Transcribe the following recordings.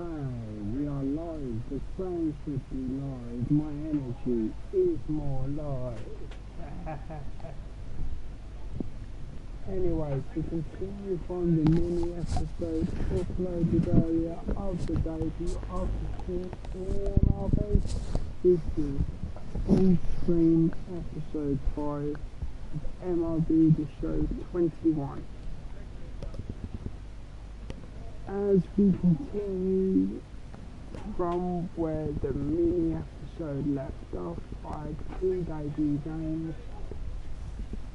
We are live. The sound should be live. My energy is more live. Anyways, we continue from the mini episode uploaded earlier of the debut of the MLB. This is Livestream episode 5 of MLB The Show 21. As we continue from where the mini episode left off, I had 2 debut games.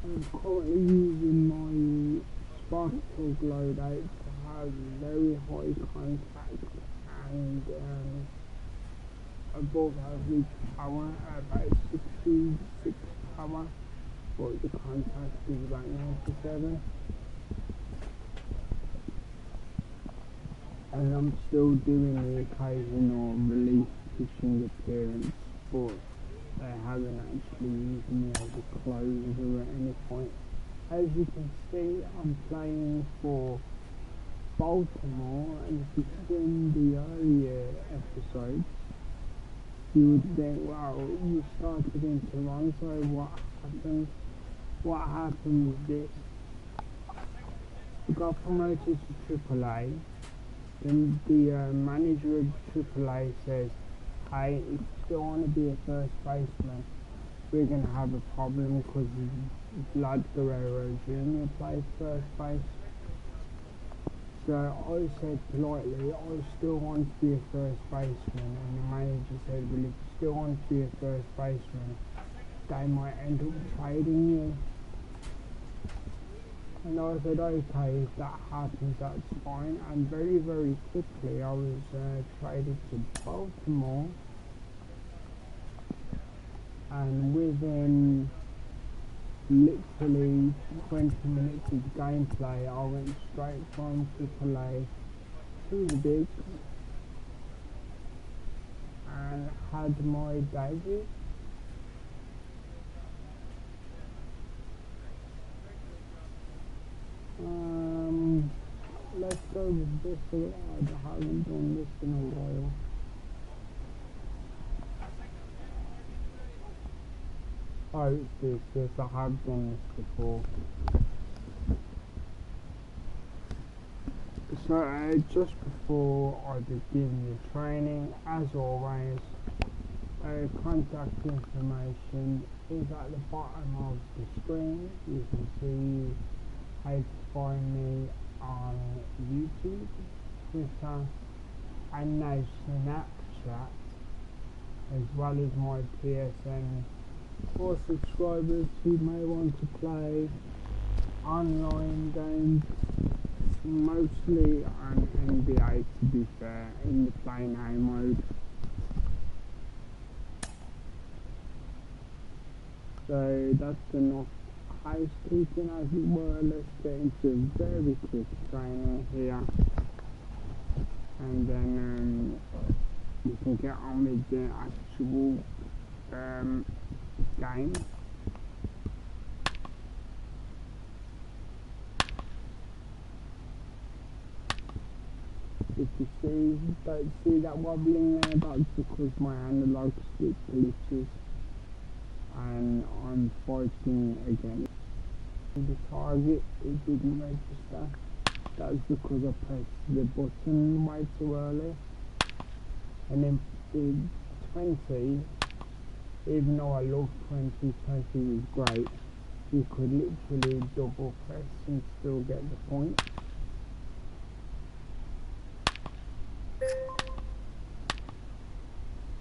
I'm currently using my Sparkle loadout to have very high contact and above average power, about 66 power, but the contact is about 97. And I'm still doing the occasional relief pitching appearance, but they haven't actually used me as a closer at any point. As you can see, I'm playing for Baltimore, and if you've seen the earlier episodes, you would think, wow, you started in Toronto, what happened? What happened was this. We got promoted to AAA. Then the manager of AAA says, hey, if you still want to be a first baseman, we're going to have a problem because Vlad Guerrero Jr. plays first base. So I said politely, I still want to be a first baseman, and the manager said, well, if you still want to be a first baseman, they might end up trading you. And I said, okay, if that happens, that's fine. And very, very quickly, I was traded to Baltimore. And within literally 20 minutes of gameplay, I went straight from AAA to the bigs and had my debut. Let's go with this. I haven't done this in a while. Oh, it's this. Yes, I have done this before. So, just before I begin the training, as always, contact information is at the bottom of the screen. You can see how to find me on YouTube, Twitter, and now Snapchat, as well as my PSN for subscribers who may want to play online games, mostly on NBA to be fair, in the play now mode. So that's enough housekeeping, as it were. Let's get into very quick training here, and then we can get on with the actual game. If you don't see that wobbling there, that's because my analog stick glitches and I'm fighting against the target. It didn't register. That's because I pressed the button way too early. And then the 20, even though I love 20 was great, you could literally double press and still get the point.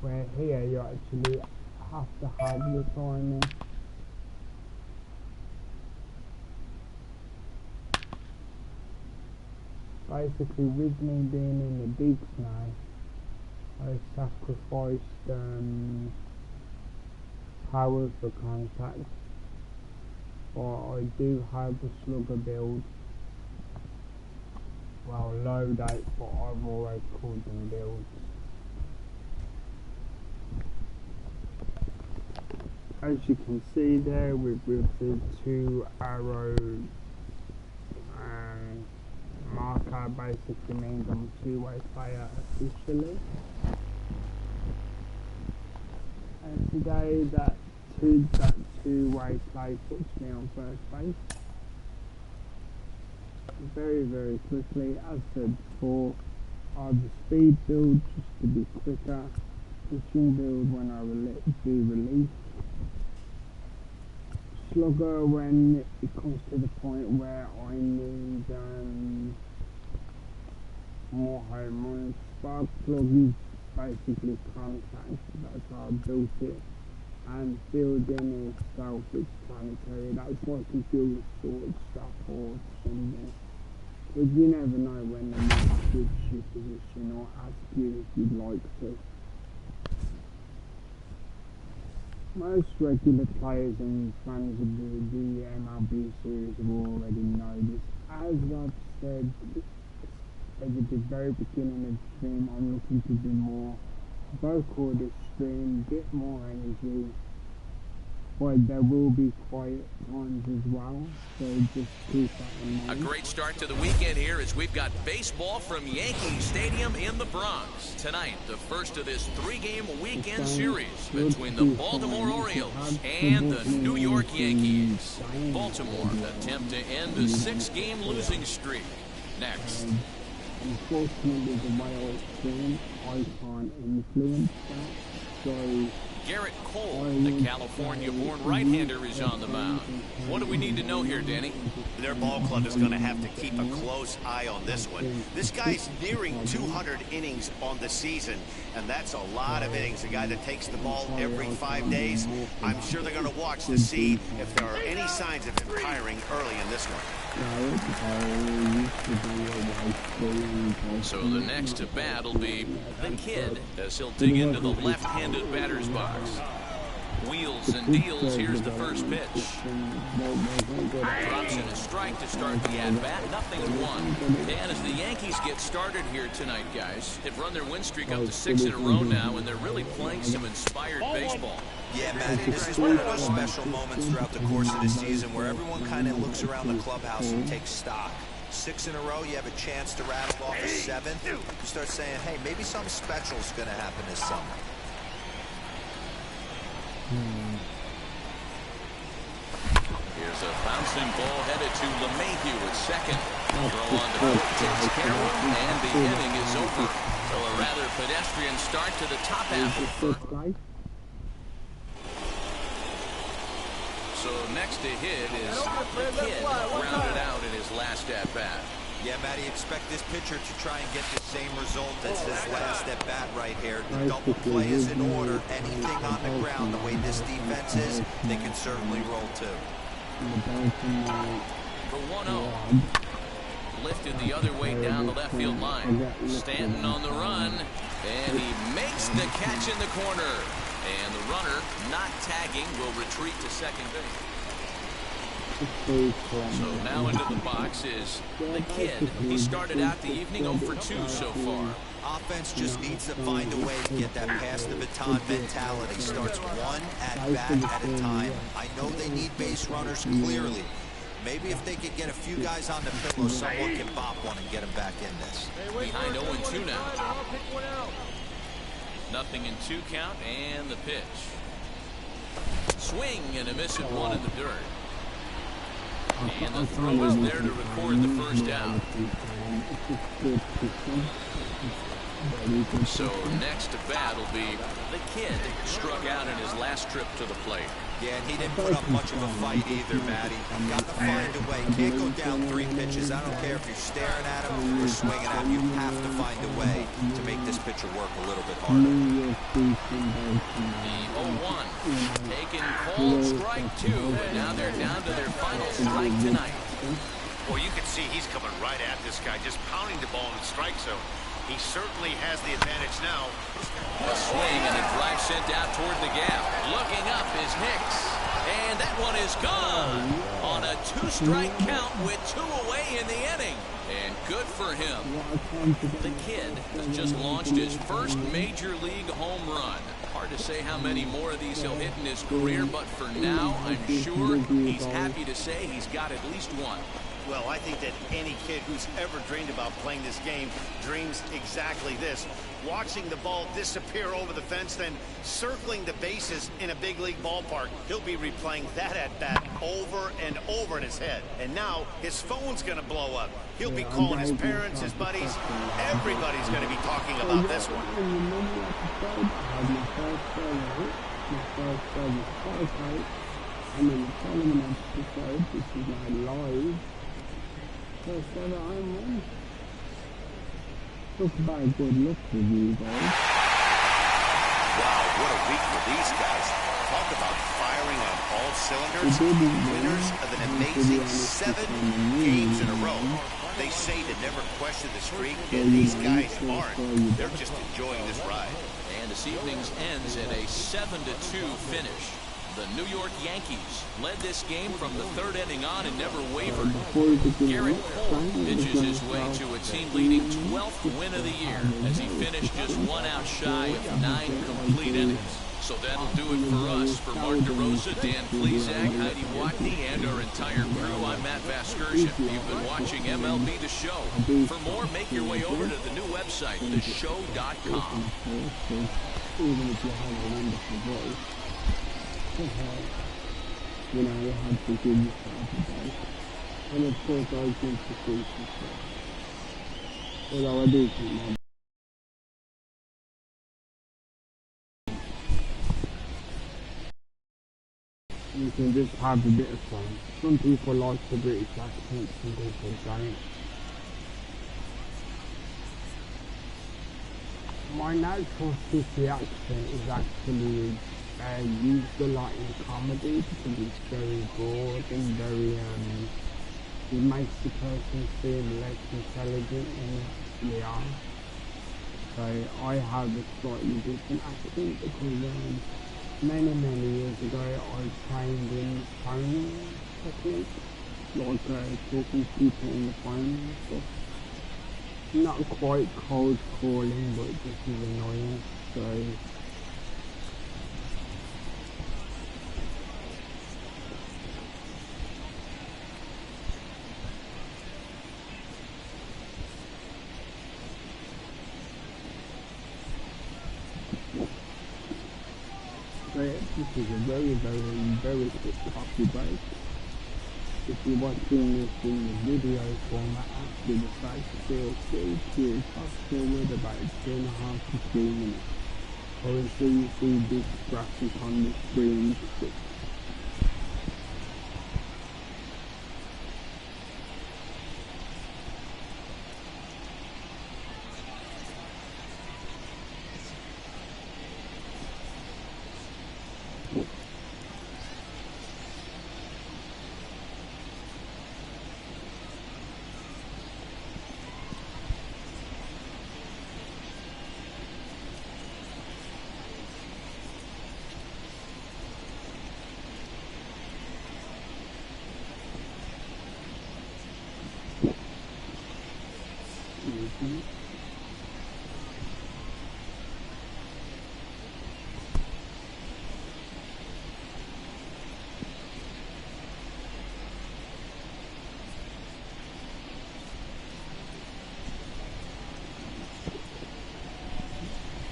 Where here you actually have to have the timing. Basically, with me being in the bigs now, I sacrificed power for contact, but I do have a slugger build. Well, loadout, but I've always called them builds. As you can see there, with the 2 arrow marker basically means I'm a two-way player officially. And today that two-way play puts me on first base. Very, very quickly, as said before, I have the speed build just to be quicker, pitching build when I do release, slugger when it comes to the point where I need more home runs. Spark plug is basically contact, that's how I built it, and fielding is self-explanatory. That's what I can do with shortstop or something. But you never know when they might switch your position or ask you if you'd like to. Most regular players and fans of the MLB series will already know this. As I've said at the very beginning of the stream, I'm looking to do more vocal this stream, bit more energy. But there will be quiet times as well, so just keep that in mind. A great start to the weekend here as we've got baseball from Yankee Stadium in the Bronx. Tonight, the first of this three-game weekend series between the Baltimore Orioles and the New York Yankees. Baltimore attempt to end a 6-game losing streak. Next. Unfortunately, the way I stream, I can't influence that, so Garrett Cole, the California-born right-hander, is on the mound. What do we need to know here, Danny? Their ball club is going to have to keep a close eye on this one. This guy's nearing 200 innings on the season, and that's a lot of innings. A guy that takes the ball every 5 days. I'm sure they're going to watch to see if there are any signs of him tiring early in this one. So the next to bat will be the Kid as he'll dig into the left-handed batter's box. Wheels and deals. Here's the first pitch. Drops in a strike to start the at-bat. 0-1. And as the Yankees get started here tonight, guys, they've run their win streak up to 6 in a row now, and they're really playing some inspired baseball. Yeah, Matty, this is one of those special moments throughout the course of the season where everyone kind of looks around the clubhouse and takes stock. 6 in a row, you have a chance to rattle off a 7th. You start saying, hey, maybe something special is going to happen this summer. Here's a bouncing ball headed to LeMahieu at second. Throw on the foot, takes care of him, and the inning is over. So a rather pedestrian start to the top half of the first. So next to hit is the Kid, rounded out in his last at-bat. Yeah, Matty, expect this pitcher to try and get the same result as his last at-bat right here. The double play is in order. Anything on the ground, the way this defense is, they can certainly roll too. For 1-0. Lifted the other way down the left field line. Stanton on the run, and he makes the catch in the corner. And the runner, not tagging, will retreat to second base. So now into the box is the Kid. He started out the evening 0 for 2 so far. Offense just needs to find a way to get that pass the baton mentality. Starts one at-bat at a time. I know they need base runners clearly. Maybe if they could get a few guys on the pillow, someone can bop one and get them back in this. Behind 0-2 now. 0-2 count, and the pitch. Swing and a miss at one in the dirt. And the throw is there to record the first out. So next to bat will be the Kid. Struck out in his last trip to the plate. Yeah, and he didn't put up much of a fight either, Matty. Got to find a way. Can't go down 3 pitches. I don't care if you're staring at him or swinging at him. You have to find a way to make this pitcher work a little bit harder. The 0-1. Taken cold, strike 2. And now they're down to their final strike tonight. Well, you can see he's coming right at this guy, just pounding the ball in the strike zone. He certainly has the advantage now. A swing and a drive sent out toward the gap. Looking up is Hicks. And that one is gone on a 2-strike count with 2 away in the inning. And good for him. The Kid has just launched his first major league home run. Hard to say how many more of these he'll hit in his career, but for now, I'm sure he's happy to say he's got at least one. Well, I think that any kid who's ever dreamed about playing this game dreams exactly this. Watching the ball disappear over the fence, then circling the bases in a big league ballpark. He'll be replaying that at bat over and over in his head. And now his phone's going to blow up. He'll be calling his parents, his buddies. Everybody's going to be talking about this one. And then the following episode, this is my live first ever home run. Talk about a good look for you guys. Wow, what a week for these guys. Talk about firing on all cylinders. Winners of an amazing 7 games in a row. They say to never question the streak, and these guys aren't. They're just enjoying this ride. And this evening's ends in a 7-2 finish. The New York Yankees led this game from the 3rd inning on and never wavered. Garrett Cole pitches his way to a team-leading 12th win of the year as he finished just 1 out shy of 9 complete innings. So that'll do it for us. For Mark DeRosa, Dan Plesac, Heidi Watney, and our entire crew, I'm Matt Vasgersian. You've been watching MLB The Show. For more, make your way over to the new website, theshow.com. Even if you have a wonderful voice, you know, you have to give yourself a break. And of course, I think the things as well. Although I do think my you can just have a bit of fun. Some people like the British accent, some people don't. My natural city accent is actually used a lot in comedy because it's very broad and very, it makes the person feel less intelligent than they are. So I have a slightly different accent because many years ago I trained in phone technique, like talking to people on the phone and stuff. Not quite cold calling, but just is annoying, so this is a very quick coffee break. If you're watching this in the video format after the fact, feel free to fast forward about 2.5 to 3 minutes, or until you see this graphic on the screen.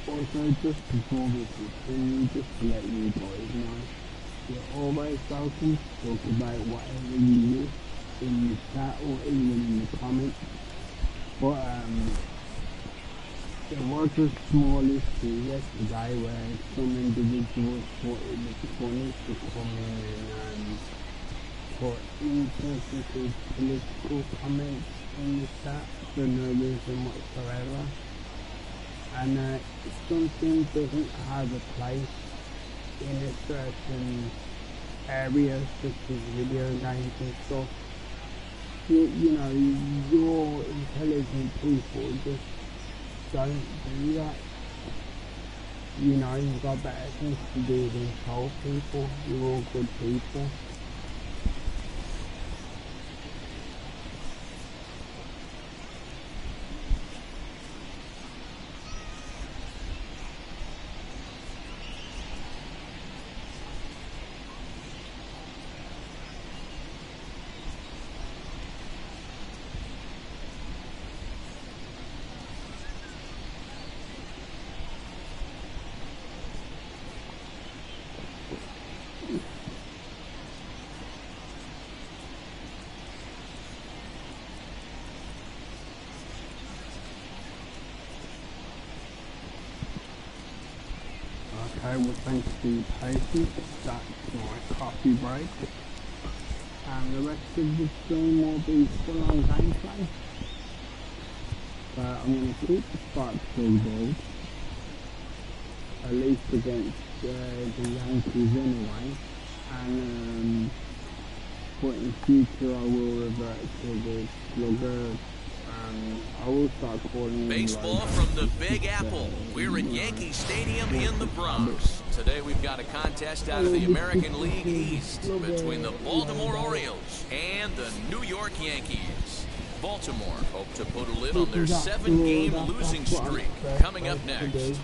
Also, just before we continue, just to let you guys know, you're always welcome to talk about whatever you wish in the chat or even in the comments. But there was a small issue yesterday where some individuals thought it was funny to come in and put insensitive political comments in the chat for no reason whatsoever. And if something doesn't have a place in a certain area, such as video games and stuff, you know, your intelligent people just don't do that. You know, you've got better things to do than troll people. You're all good people. essentially places. That's my coffee break. And the rest of the stream will be full on gameplay. So I'm going to keep the strike three balls, at least against the Yankees anyway. And but in future I will revert to the slugger. I will start calling baseball from the Big Apple. We're at Yankee Stadium in the Bronx. Today we've got a contest out of the American League East between the Baltimore Orioles and the New York Yankees. Baltimore hope to put a lid on their 7-game losing streak. Coming up next.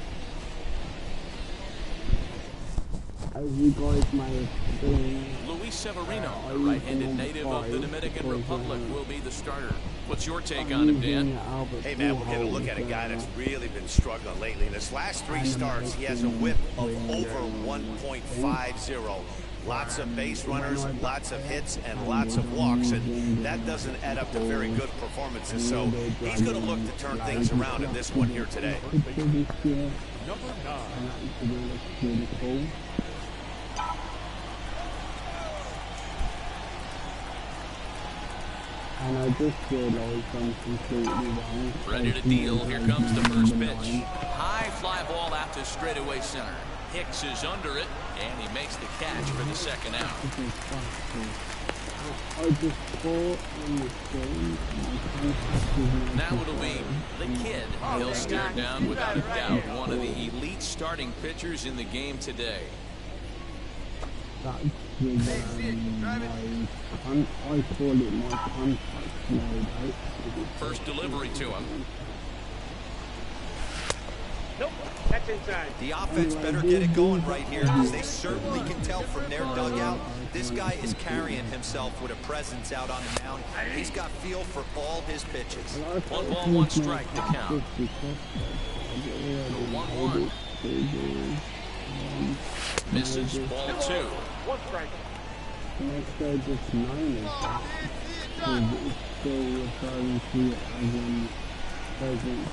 As you guys may have seen, Luis Severino, a right-handed native of the Dominican Republic, will be the starter. What's your take on him, Dan? Hey, man, we're going to look at a guy that's really been struggling lately. In his last 3 starts, he has a whip of over 1.50. Lots of base runners, lots of hits, and lots of walks, and that doesn't add up to very good performances. So he's going to look to turn things around in this one here today. Number 9. And I just realized I'm completely wrong. Ready to deal. Here comes the first pitch. High fly ball out to straightaway center. Hicks is under it, and he makes the catch for the second out. I just caught in the screen. Now it'll be the kid. He'll stare down without a doubt one of the elite starting pitchers in the game today. That's with I call it my contact mode. First delivery to him. Nope, that's inside. The offense better get it going right here, because they certainly can tell from their dugout this guy is carrying himself with a presence out on the mound. He's got feel for all his pitches. 1 ball, 1 strike to count. 1-1. Misses ball 2. 1 strike. Next guy just 9 is it's still referring to it as in present.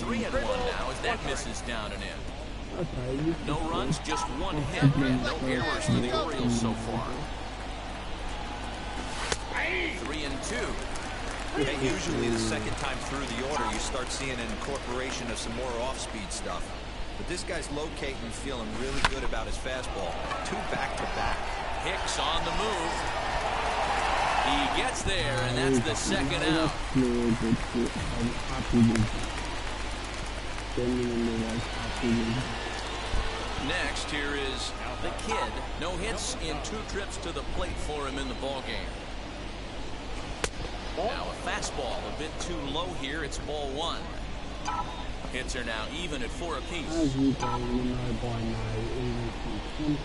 3-1 now as that misses down and in. Okay. No runs, just 1 hit, and no errors for the Orioles so far. 3-2. Hey, usually the second time through the order, you start seeing an incorporation of some more off-speed stuff. But this guy's locating and feeling really good about his fastball. 2 back-to-back. Hicks on the move. He gets there, and that's the second out. Next, here is the kid. No hits in 2 trips to the plate for him in the ballgame. Now a fastball a bit too low here. It's ball 1. Hits are now even at 4 apiece. As you guys know by now, even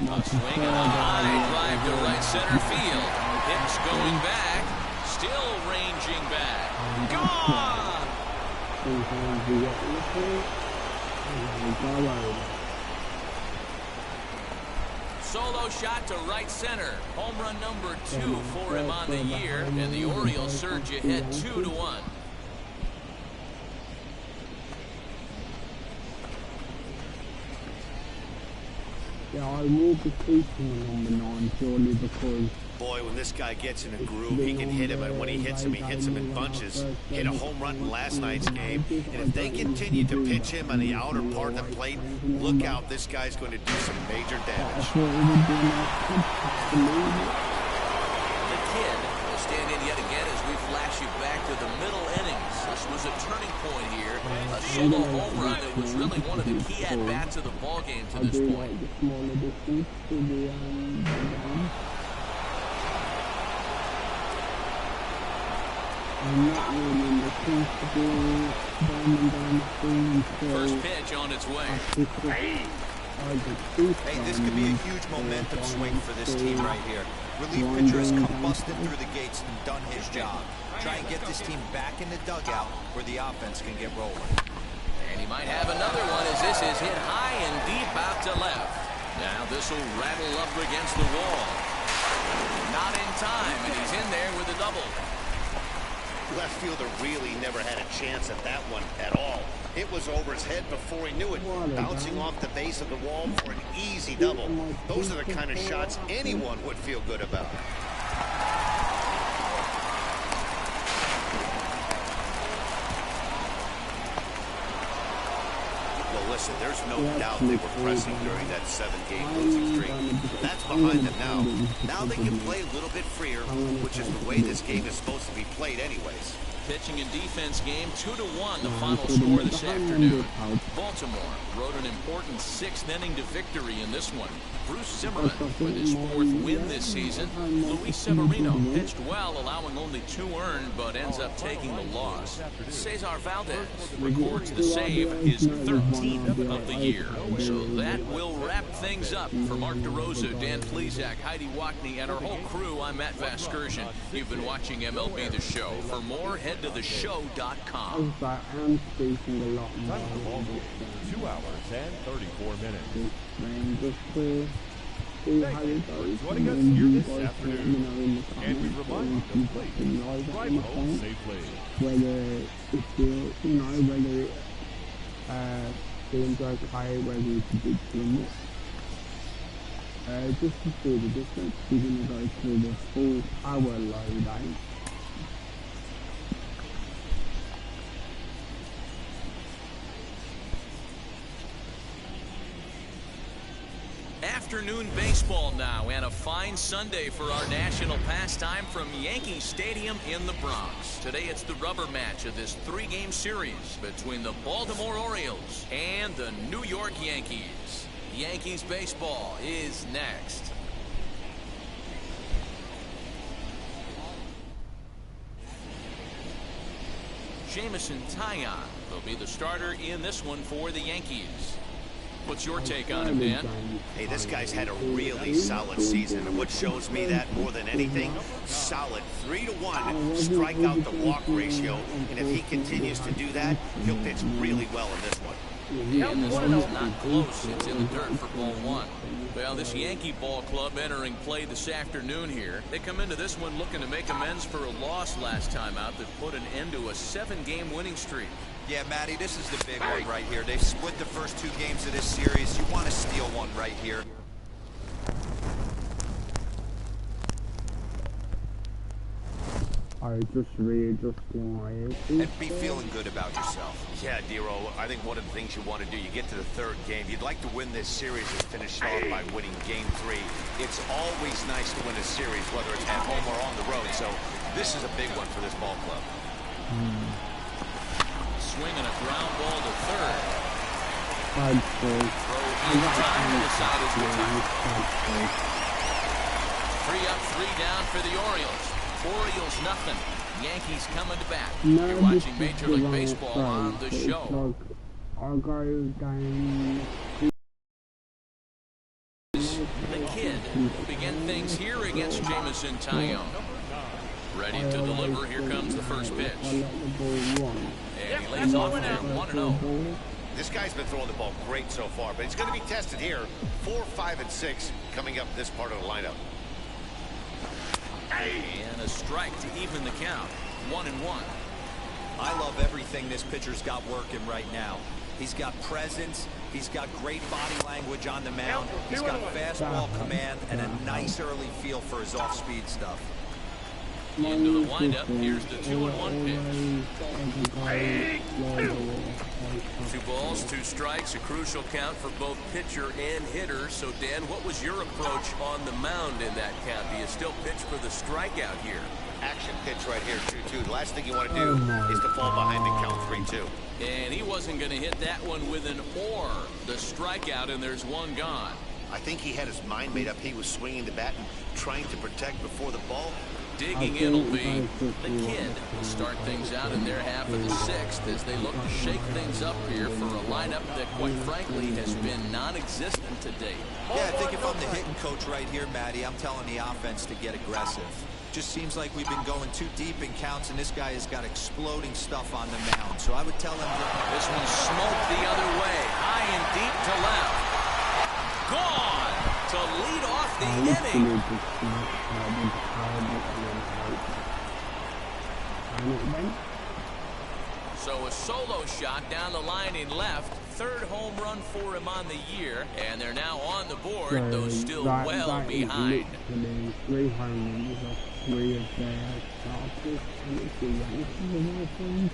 A swing and a high drive to right center field. Hicks going back, still ranging back. Gone! sometimes we get lucky and we go over. Solo shot to right center. Home run number 2 for him on the year, and the Orioles surge ahead 2-1. Yeah, I will be keeping the number 9 purely because... Boy, when this guy gets in a groove, he can hit him, and when he hits him in bunches. Hit a home run in last night's game, and if they continue to pitch him on the outer part of the plate, look out, this guy's going to do some major damage. The kid will stand in yet again as we flash you back to the middle innings. This was a turning point here, a solo home run that was really one of the key at-bats of the ballgame to this point. First pitch on its way. Hey, this could be a huge momentum swing for this team right here. Relief pitcher has come busting through the gates and done his job. Try and get this team back in the dugout where the offense can get rolling. And he might have another one as this is hit high and deep out to left. Now this will rattle up against the wall. Not in time, and he's in there with a double. left fielder really never had a chance at that one at all. It was over his head before he knew it, bouncing off the base of the wall for an easy double. Those are the kind of shots anyone would feel good about. Listen, there's no doubt they were pressing during that 7-game losing streak. That's behind them now. Now they can play a little bit freer, which is the way this game is supposed to be played anyways. Pitching and defense game 2-1, the final score this afternoon. Baltimore rode an important 6th inning to victory in this one. Bruce Zimmerman with his 4th win this season. Luis Severino pitched well, allowing only 2 earned, but ends up taking the loss. Cesar Valdez records the save, his 13th of the year. So that will wrap things up. For Mark DeRosa, Dan Plesac, Heidi Wackney, and our whole crew, I'm Matt Vasgersian. You've been watching MLB The Show. For more, head to theshow.com. I'm speaking a lot more. 2 hours and 34 minutes. Joining us here this afternoon, and we remind you to please drive home safely. Whether it feels, whether it seems okay, whether it's a big limit. Just to see the difference, we're going to go through the full power load, Afternoon baseball now, and a fine Sunday for our national pastime from Yankee Stadium in the Bronx. Today it's the rubber match of this 3-game series between the Baltimore Orioles and the New York Yankees. Yankees baseball is next. Jameson Taillon will be the starter in this one for the Yankees. What's your take on him, Dan? Hey, this guy's had a really solid season, and what shows me that more than anything, solid 3-1 strikeout to walk ratio, and if he continues to do that, he'll pitch really well in this one. And this one's not close. It's in the dirt for ball 1. Well, this Yankee ball club entering play this afternoon here. They come into this one looking to make amends for a loss last time out that put an end to a 7-game winning streak. Yeah, Matty, this is the big one right here. They've split the first 2 games of this series. You want to steal one right here. I just readjusting my and be feeling good about yourself. Yeah, Dero, I think one of the things you want to do, you get to the 3rd game, you'd like to win this series and finish it off by winning game 3. It's always nice to win a series, whether it's at home or on the road, so this is a big one for this ball club. Swinging a ground ball to 3rd. I'd say. Throw in time to decide his retire. 3 up, 3 down for the Orioles. Orioles nothing. Yankees coming to bat. You're watching Major League Baseball on the show. I'll go down. The Kid will begin things here against Jameson Taillon. Ready to deliver. Here comes the first pitch. And he lays off there 1-0. This guy's been throwing the ball great so far, but he's going to be tested here. 4, 5, and 6 coming up this part of the lineup. And a strike to even the count. 1-1. I love everything this pitcher's got working right now. He's got presence. He's got great body language on the mound. He's got fastball command and a nice early feel for his off-speed stuff. Into the windup. Here's the 2-1 pitch. 2 balls, 2 strikes, a crucial count for both pitcher and hitter. So, Dan, what was your approach on the mound in that count? Do you still pitch for the strikeout here? Action pitch right here, 2-2. The last thing you want to do is to fall behind and count 3-2. And he wasn't going to hit that one with an or. The strikeout, and there's 1 gone. I think he had his mind made up. He was swinging the bat and trying to protect before the ball. Digging in will be the Kid. Will start things out in their half of the 6th as they look to shake things up here for a lineup that, quite frankly, has been non-existent to date. Yeah, I think if I'm the hitting coach right here, Matty, I'm telling the offense to get aggressive. Just seems like we've been going too deep in counts, and this guy has got exploding stuff on the mound. So I would tell him this one smoked the other way, high and deep to left. Gone to lead off the inning. So a solo shot down the line in left. Third home run for him on the year. And they're now on the board, though still well behind. 3 home runs off 3 of their starters. And it's the Yankees.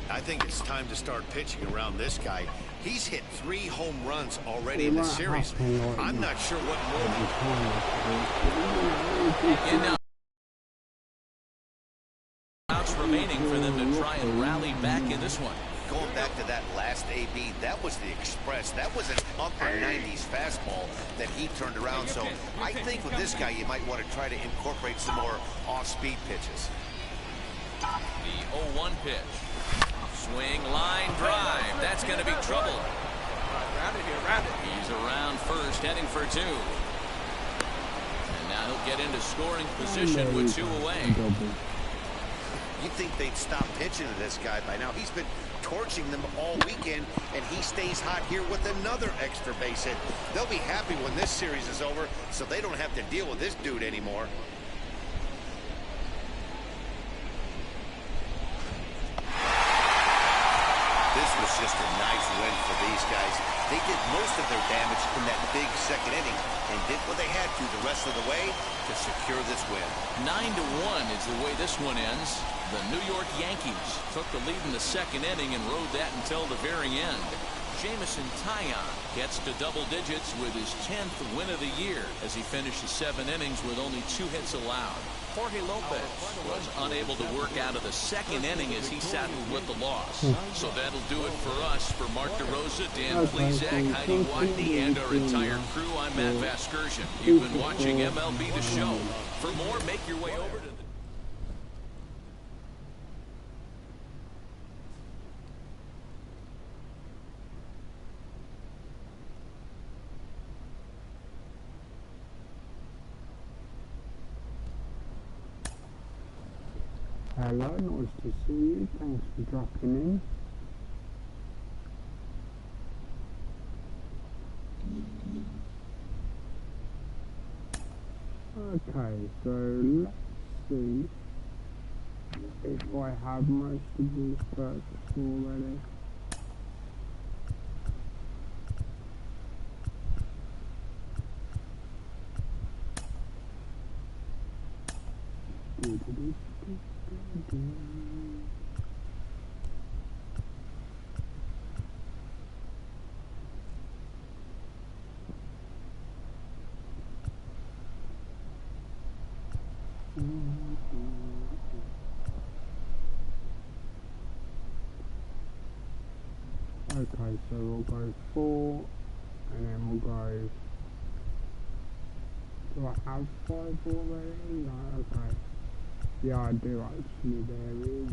I think it's time to start pitching around this guy. He's hit 3 home runs already in the series. I'm not sure what more. Outs remaining for them to try and rally back in this one. Going back to that last AB, that was the express. That was an upper 90s fastball that he turned around. So I think with this guy, you might want to try to incorporate some more off-speed pitches. The 0-1 pitch. Swing, line, drive. That's going to be trouble. He's around first, heading for 2. And now he'll get into scoring position with 2 away. You'd think they'd stop pitching to this guy by now. He's been torching them all weekend, and he stays hot here with another extra base hit. They'll be happy when this series is over, so they don't have to deal with this dude anymore. This was just a nice win for these guys. They did most of their damage in that big second inning and did what they had to the rest of the way to secure this win. 9-1 is the way this one ends. The New York Yankees took the lead in the second inning and rode that until the very end. Jameson Taillon gets to double digits with his 10th win of the year as he finishes 7 innings with only 2 hits allowed. Jorge Lopez was unable to work out of the second inning as he saddled with the loss. So that'll do it for us. For Mark DeRosa, Dan Plesac, Heidi Watney, and our entire crew, I'm Matt Vasgersian. You've been watching MLB The Show. For more, make your way over to the... Hello, nice to see you. Thanks for dropping in. Okay, so let's see if I have most of these purchased already. Okay, so we'll go 4 and then we'll go, do I have 5 already? No, okay. Yeah, I do actually, there is.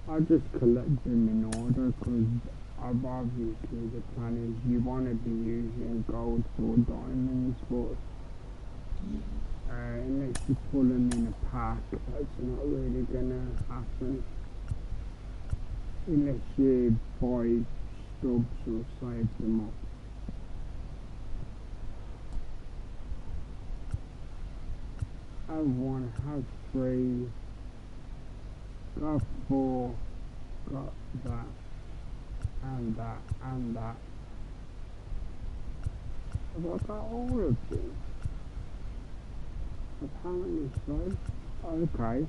I just collect them in order because obviously the plan is you want to be using gold for diamonds, but unless you pull them in a pack, that's not really gonna happen. Unless you buy stubs or save them up. Have 1, have 3, got 4, got that, and that, and that. Have I got all of them? Apparently so. Okay.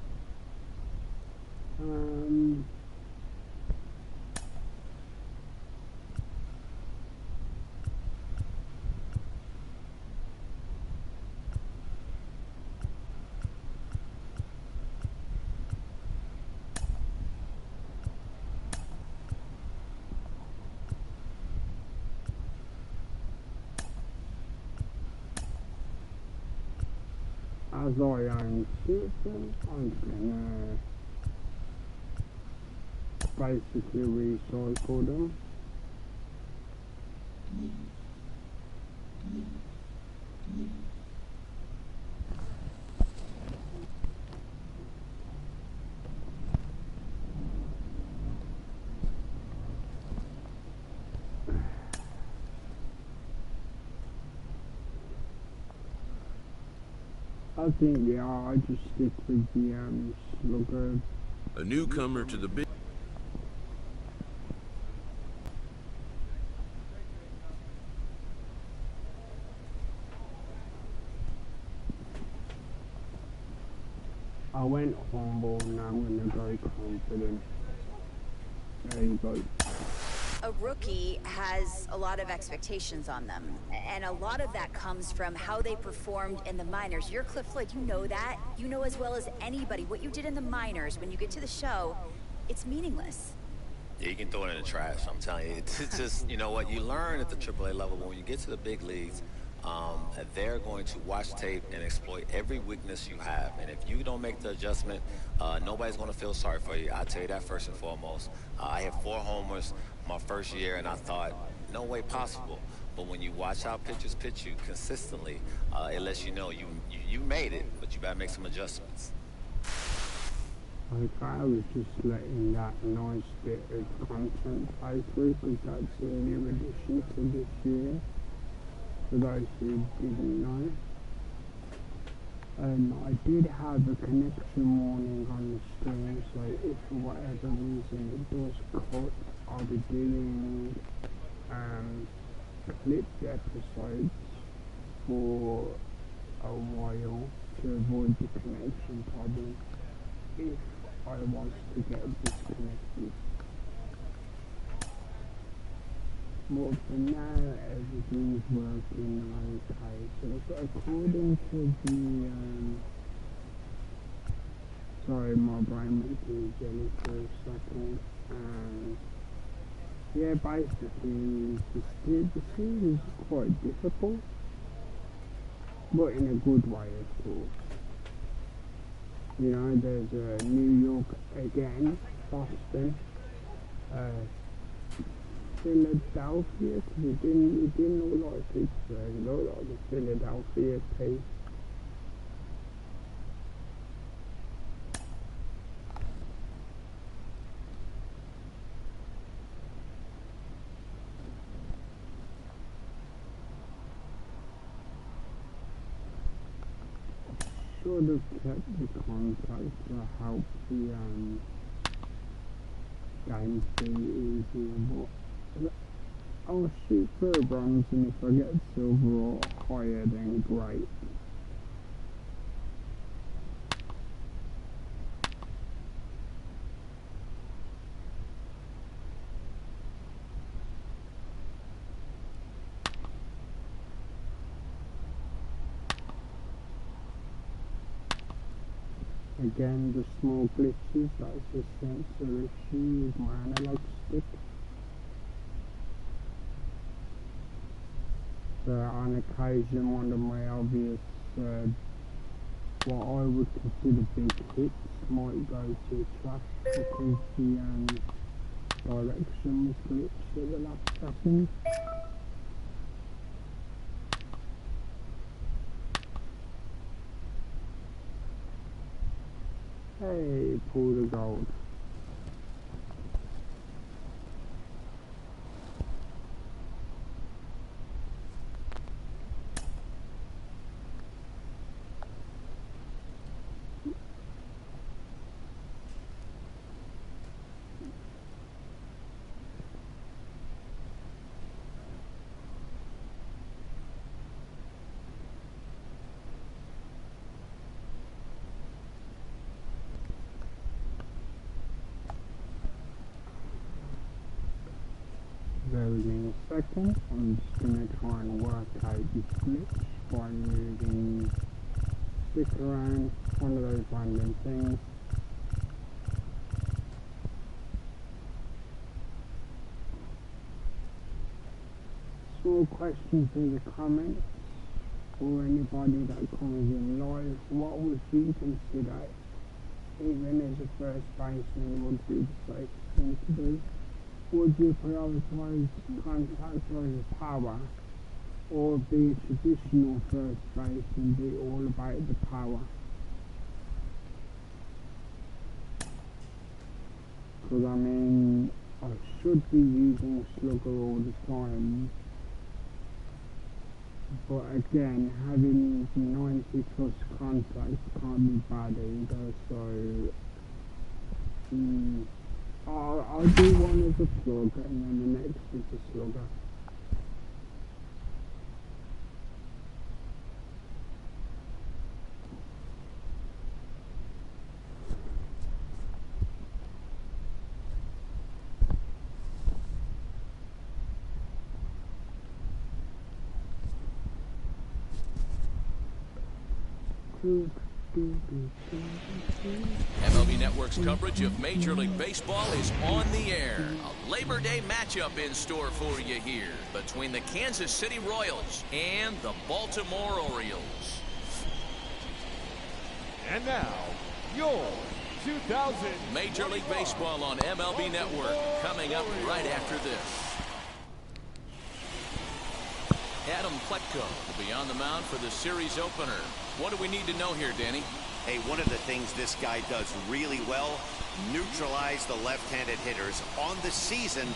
As I own 2 of them, I'm gonna basically recycle them. I think, yeah, I just stick with the slugger. A newcomer to the big... I went humble, now I'm going to go confident. There you go. A rookie has a lot of expectations on them, and a lot of that comes from how they performed in the minors. You're Cliff Floyd, you know that. You know as well as anybody what you did in the minors. When you get to the show, it's meaningless. Yeah, you can throw it in the trash, I'm telling you. It's just, you know what, you learn at the AAA level, but when you get to the big leagues, they're going to watch tape and exploit every weakness you have. And if you don't make the adjustment, nobody's going to feel sorry for you. I'll tell you that first and foremost. I had 4 homers my first year, and I thought, no way possible. But when you watch how pitchers pitch you consistently, it lets you know you made it, but you got to make some adjustments. Okay, I was just letting that nice bit of content play through because that's a new addition to this year. For those who didn't know, I did have a connection warning on the stream, so if for whatever reason it does cut, I'll be doing clipped episodes for a while to avoid the connection problem if I was to get disconnected. But for now, everything's working okay. So according to the, sorry, my brain went to jelly for a second. Yeah, basically, the series is quite difficult, but in a good way, of course. You know, there's New York again, Boston, Philadelphia, because it didn't look like Pittsburgh, it looked like the Philadelphia team. Sort of kept the contact to help the game be easier, but I'll shoot for a bronze, and if I get silver or higher, then great. Again, the small glitches, that's a sensor issue with my analog stick. So on occasion, one of my obvious, what I would consider big hits might go to the trash because the direction was glitched at the last second. Hey, pull the gold. Bear with me a second. I'm just going to try and work out this glitch by moving stick around, one of those random things. Small questions in the comments, or anybody that comes in live. What would you consider, even as a first baseman, would be the safest thing to do? Would you prioritise contact over power, or be a traditional first base and be all about the power? Because I mean, I should be using slugger all the time, But again, having 90 plus contacts can't be bad either, so I'll do one as a slug and then the next is a slugger. MLB Network's coverage of Major League Baseball is on the air. A Labor Day matchup in store for you here between the Kansas City Royals and the Baltimore Orioles. And now, your 2000 Major League Baseball on MLB Network coming up right after this. Adam Pletko will be on the mound for the series opener. What do we need to know here, Danny? Hey, one of the things this guy does really well, neutralize the left-handed hitters. On the season,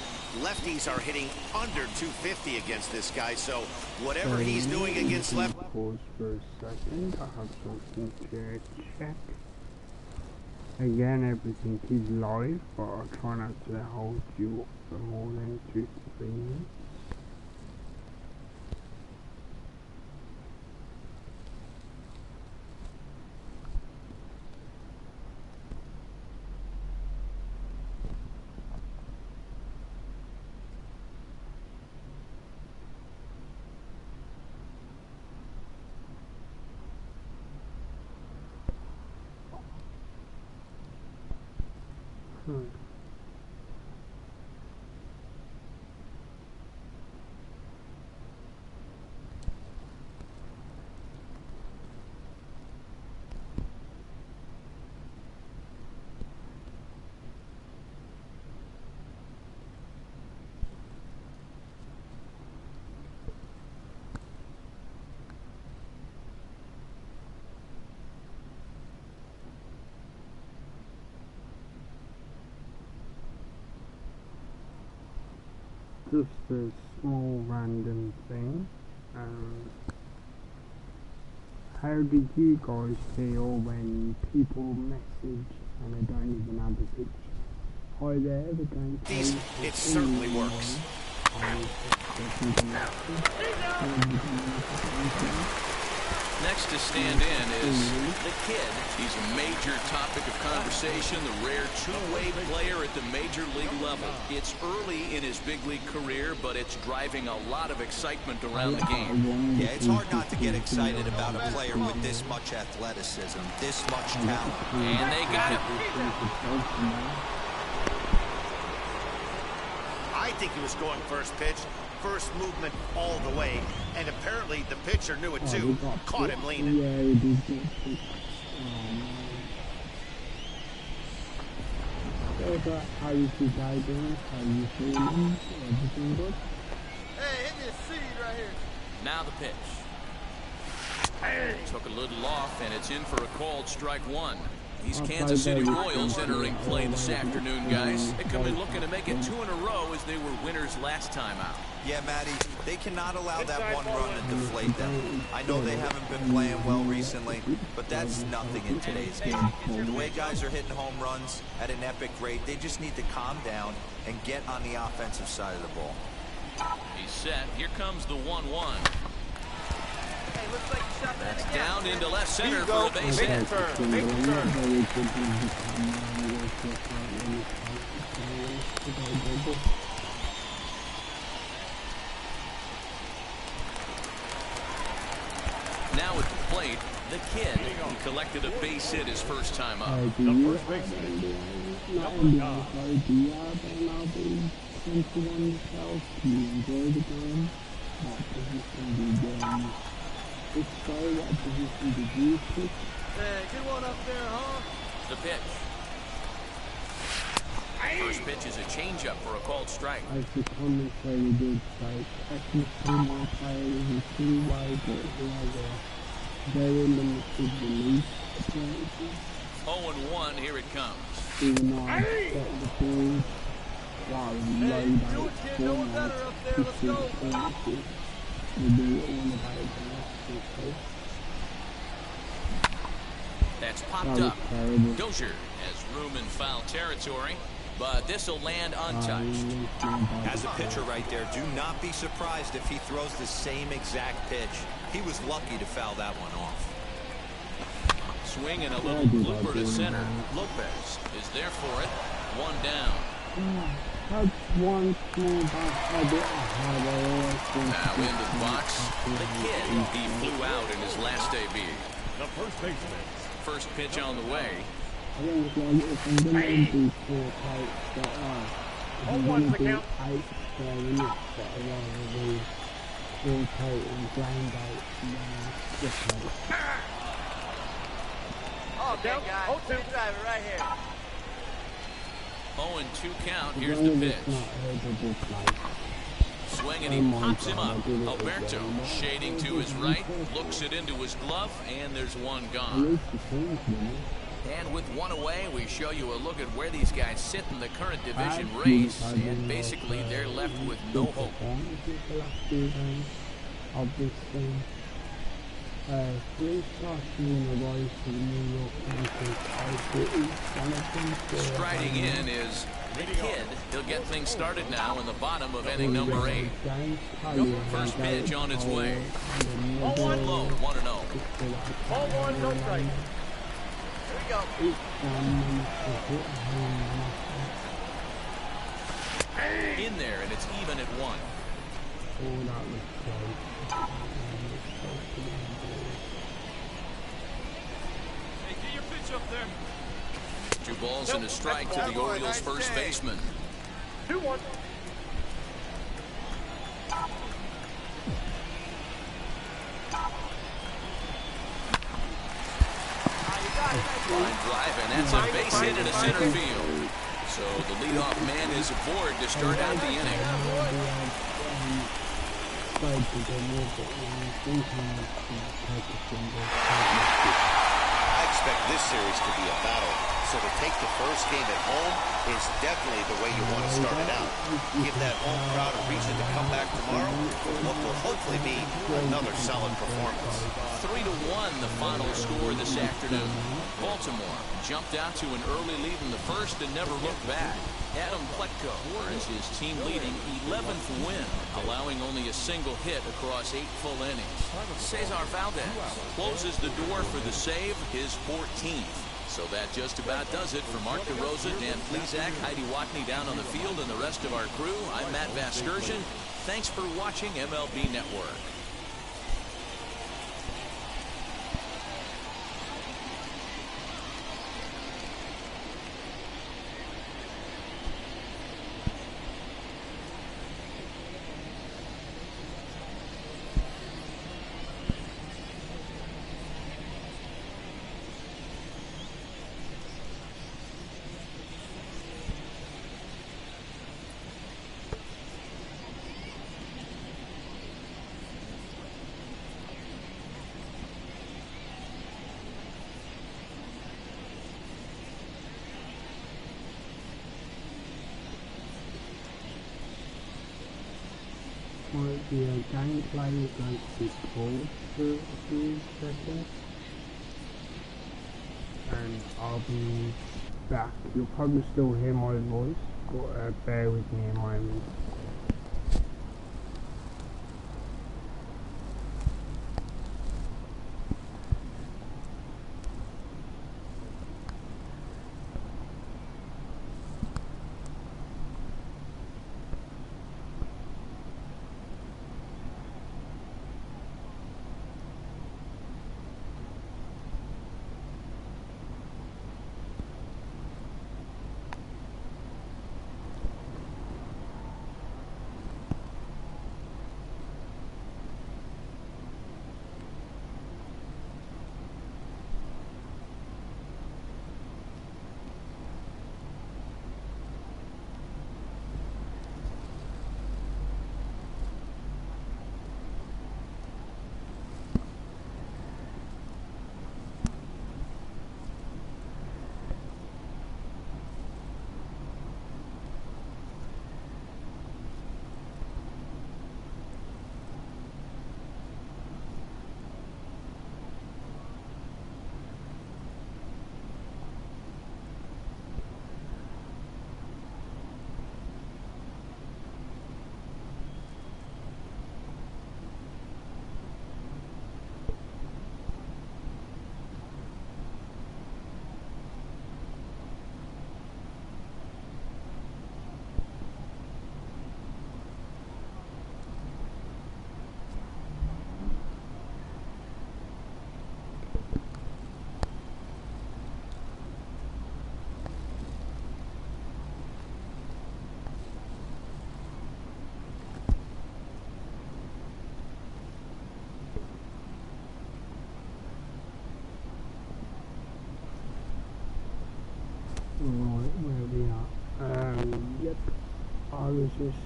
lefties are hitting under 250 against this guy, so whatever he's doing against left... Pause for a second, I have something to check. Again, everything is live, but I'll try not to hold you up for more than 2 to 3 minutes. Just a small random thing. How did you guys feel when people message and they don't even have a picture? Hi there, the game. It certainly works. Next to stand in is the kid. He's a major topic of conversation, the rare two-way player at the major league level. It's early in his big league career, but it's driving a lot of excitement around the game. Yeah, it's hard not to get excited about a player with this much athleticism, this much talent. And they got him. I think he was going first pitch. First movement all the way, and apparently the pitcher knew it too. Caught him leaning. Yeah, he did get picked. So, how you two guys doing? How you feeling? Everything good? Hey, hit me a seed right here. Now the pitch. Took a little off, and it's in for a called strike one. These Kansas City Royals entering play this afternoon, guys. They could be looking to make it 2 in a row as they were winners last time out. Yeah, Matty, they cannot allow that one run to deflate them. I know they haven't been playing well recently, but that's nothing in today's game. The way guys are hitting home runs at an epic rate, they just need to calm down and get on the offensive side of the ball. He's set. Here comes the 1-1. Hey, looks like you shot that That's again. down into left center for a base hit. Now at the plate, the kid who collected a base hit his first time up. The first baseman, number 9. Hey, good one up there, huh? The pitch. First pitch is a changeup for a called strike. As the commentary did say, technically my player is a two-way, but he has a very limited release ability. 0-1, here it comes. Even though I set the ball, wow, low Do it, kid. No one better up there. Let's go. That's popped up. Dozier has room in foul territory, but this will land untouched. As a pitcher right there, do not be surprised if he throws the same exact pitch. He was lucky to foul that one off. Swing and a little blooper to center. Lopez is there for it. One down. That's one small Now into the box. The kid, he flew out in his last AB. The first baseman. First pitch on the way. What's the count? Oh, down. Oh, two driver right here. 0-2 count. Here's the pitch. Swing and he pops him up. Alberto shading to his right, looks it into his glove, and there's one gone. And with one away, we show you a look at where these guys sit in the current division race, and basically they're left with no hope. Striding in is the kid. He'll get things started now in the bottom of inning number 8. First pitch on its way. 1 low, 1-0. 0-1, no strike. Here we go. In there, and it's even at 1. Hey, get your pitch up there. 2 balls and a strike to the Orioles' first baseman. 2-1. Line drive, and that's a base hit into center field. So the leadoff man is aboard to start out the inning. I expect this series to be a battle, so to take the first game at home is definitely the way you want to start it out. Give that home crowd a reason to come back tomorrow for what will hopefully be another solid performance. 3-1 the final score this afternoon. Baltimore jumped out to an early lead in the first and never looked back. Adam Pletko earns his team-leading 11th win, allowing only a single hit across 8 full innings. Cesar Valdez closes the door for the save, his 14th. So that just about does it for Mark DeRosa, Dan Plesac, Heidi Watney down on the field, and the rest of our crew. I'm Matt Vasgersian. Thanks for watching MLB Network. Might be a gameplay is going to be paused for a few seconds, and I'll be back. You'll probably still hear my voice, but bear with me a moment. Right, where we are. Yep. I was just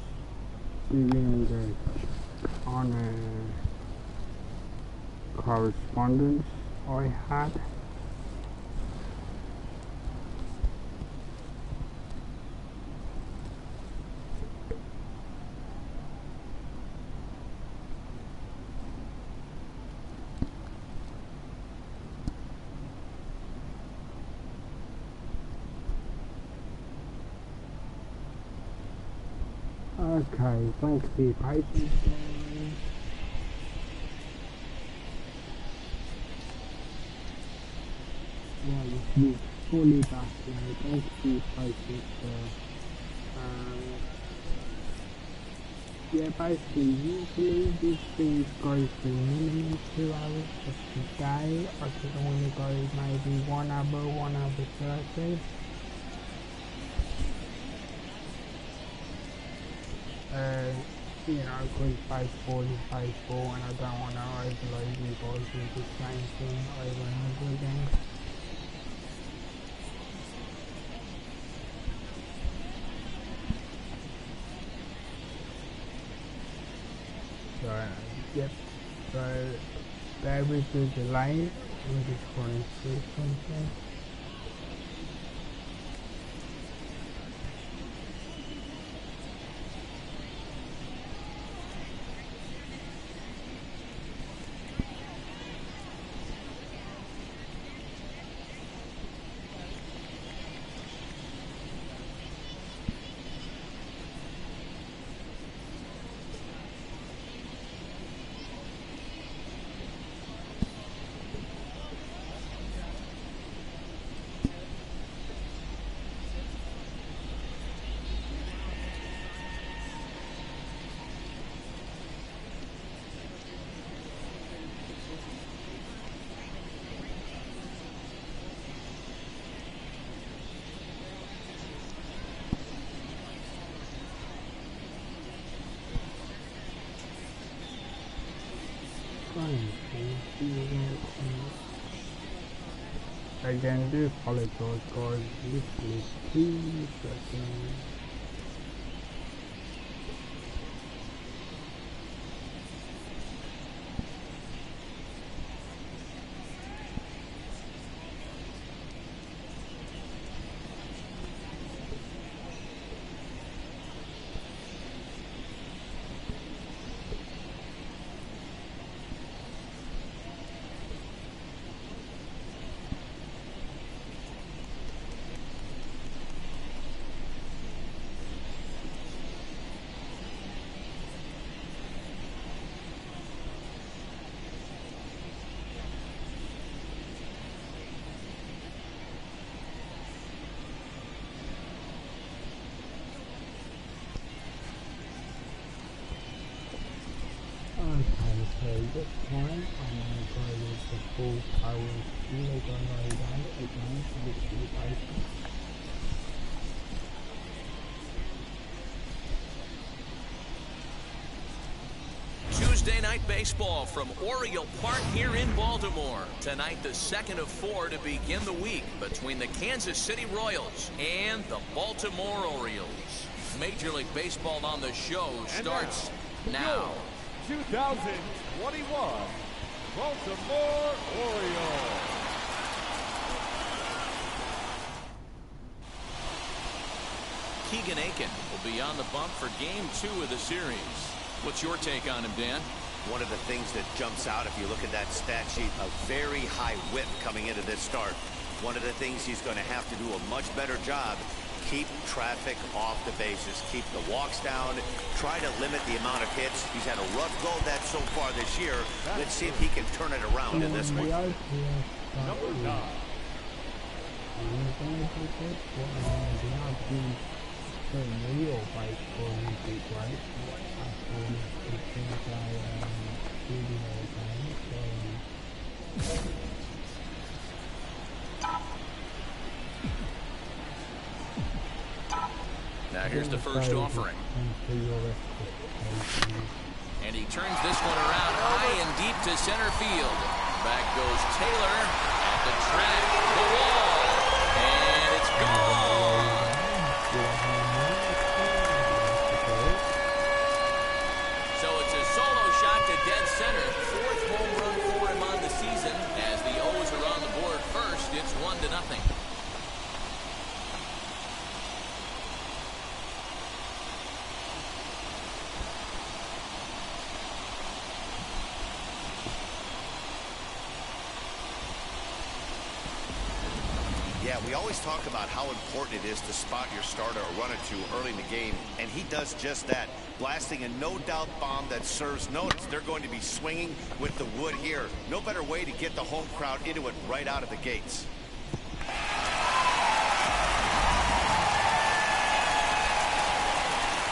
doing this on a correspondence I had. Okay, thanks for your patience, guys. Yeah, we're fully back now. Thanks for your patience there. Yeah, basically, usually these things go for minimum 2 hours, but today I think I want to go maybe 1 hour, 1 hour 30. You know, because baseball is baseball and I don't want to overload you guys with the same thing over and over again. So, yep, so bear with the delay, I'm just going through something. Again, do apologize guys, literally 2 seconds. So this time I'm going to go with the full power Lego load again, which is basic. Tuesday night baseball from Oriole Park here in Baltimore. Tonight, the second of 4 to begin the week between the Kansas City Royals and the Baltimore Orioles. Major League Baseball on the show starts now. 2021 Baltimore Orioles. Keegan Aiken will be on the bump for Game 2 of the series. What's your take on him, Dan? One of the things that jumps out if you look at that stat sheet, a very high whip coming into this start. One of the things he's going to have to do a much better job, keep traffic off the bases, keep the walks down, try to limit the amount of hits. He's had a rough go of that so far this year. Let's see if he can turn it around in this one. Number 9. Real baseball music, right? Now here's the first offering. And he turns this one around high and deep to center field. Back goes Taylor at the track, the wall, and it's gone. Yeah, we always talk about how important it is to spot your starter or run it to early in the game, and he does just that, blasting a no-doubt bomb that serves notice. They're going to be swinging with the wood here. No better way to get the home crowd into it right out of the gates.